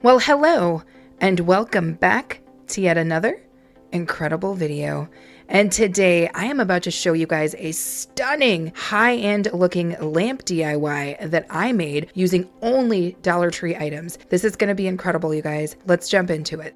Well, hello and welcome back to yet another incredible video. And today I am about to show you guys a stunning high-end looking lamp DIY that I made using only Dollar Tree items. This is going to be incredible, you guys. Let's jump into it.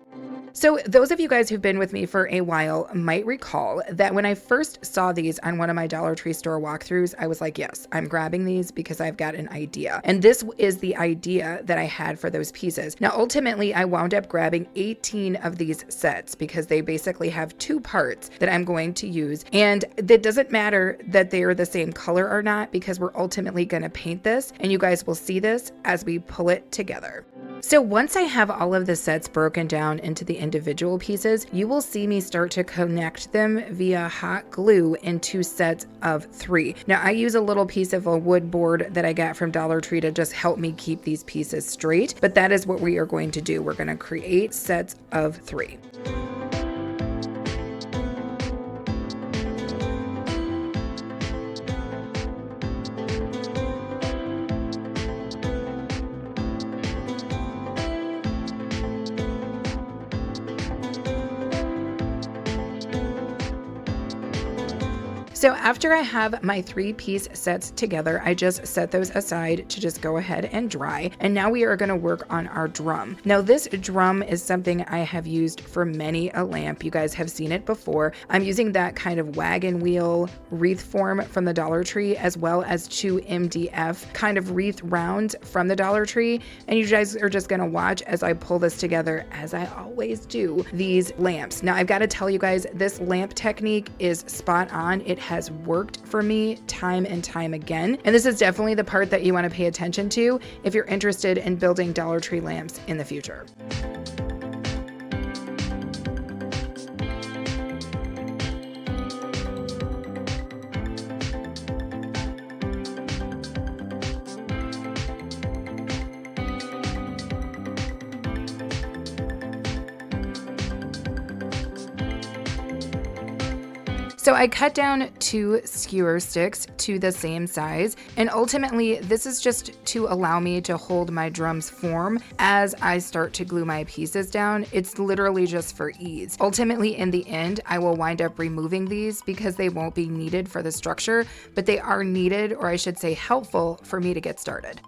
So those of you guys who've been with me for a while might recall that when I first saw these on one of my Dollar Tree store walkthroughs, I was like, yes, I'm grabbing these because I've got an idea. And this is the idea that I had for those pieces. Now, ultimately, I wound up grabbing 18 of these sets because they basically have two parts that I'm going to use. And it doesn't matter that they are the same color or not because we're ultimately going to paint this, and you guys will see this as we pull it together. So once I have all of the sets broken down into the individual pieces, you will see me start to connect them via hot glue into sets of 3. Now I use a little piece of a wood board that I got from Dollar Tree to just help me keep these pieces straight, but that is what we are going to do. We're going to create sets of 3. So after I have my 3-piece sets together, I just set those aside to just go ahead and dry. And now we are going to work on our drum. Now this drum is something I have used for many a lamp. You guys have seen it before. I'm using that kind of wagon wheel wreath form from the Dollar Tree, as well as 2 MDF kind of wreath rounds from the Dollar Tree. And you guys are just going to watch as I pull this together, as I always do, these lamps. Now I've got to tell you guys, this lamp technique is spot on. It has worked for me time and time again. And this is definitely the part that you want to pay attention to if you're interested in building Dollar Tree lamps in the future. So I cut down 2 skewer sticks to the same size, and ultimately this is just to allow me to hold my drum's form as I start to glue my pieces down. It's literally just for ease. Ultimately, in the end, I will wind up removing these because they won't be needed for the structure, but they are needed, or I should say helpful, for me to get started.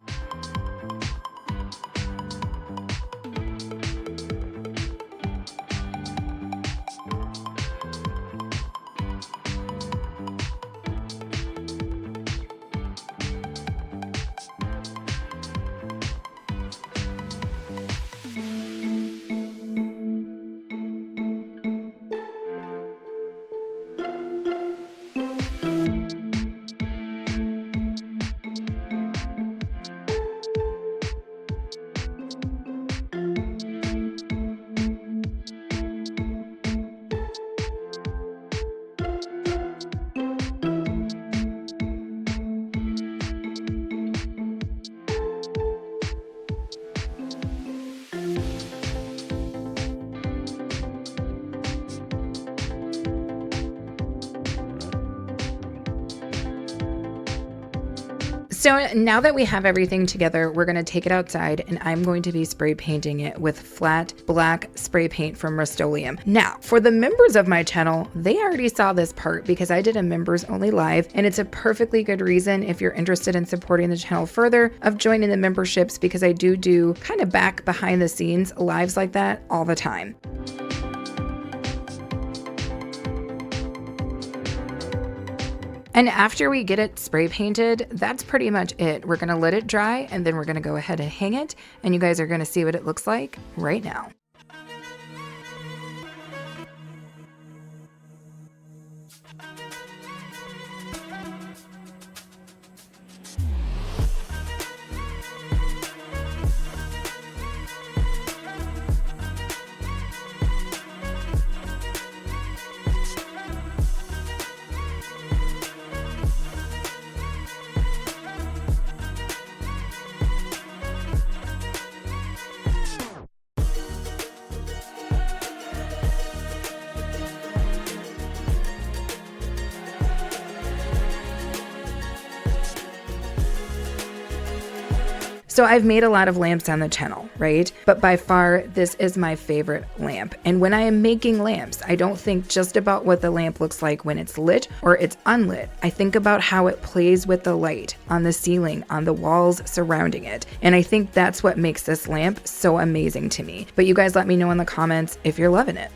So now that we have everything together, we're going to take it outside, and I'm going to be spray painting it with flat black spray paint from Rust-Oleum. Now, for the members of my channel, they already saw this part because I did a members only live, and it's a perfectly good reason, if you're interested in supporting the channel further, of joining the memberships, because I do kind of back behind the scenes lives like that all the time. And after we get it spray painted, that's pretty much it. We're gonna let it dry, and then we're gonna go ahead and hang it, and you guys are gonna see what it looks like right now. So I've made a lot of lamps on the channel, right? But by far, this is my favorite lamp. And when I am making lamps, I don't think just about what the lamp looks like when it's lit or it's unlit. I think about how it plays with the light on the ceiling, on the walls surrounding it. And I think that's what makes this lamp so amazing to me. But you guys let me know in the comments if you're loving it.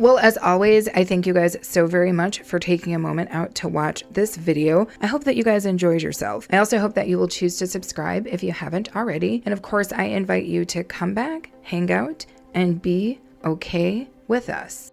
Well, as always, I thank you guys so very much for taking a moment out to watch this video. I hope that you guys enjoyed yourself. I also hope that you will choose to subscribe if you haven't already. And of course, I invite you to come back, hang out, and be okay with us.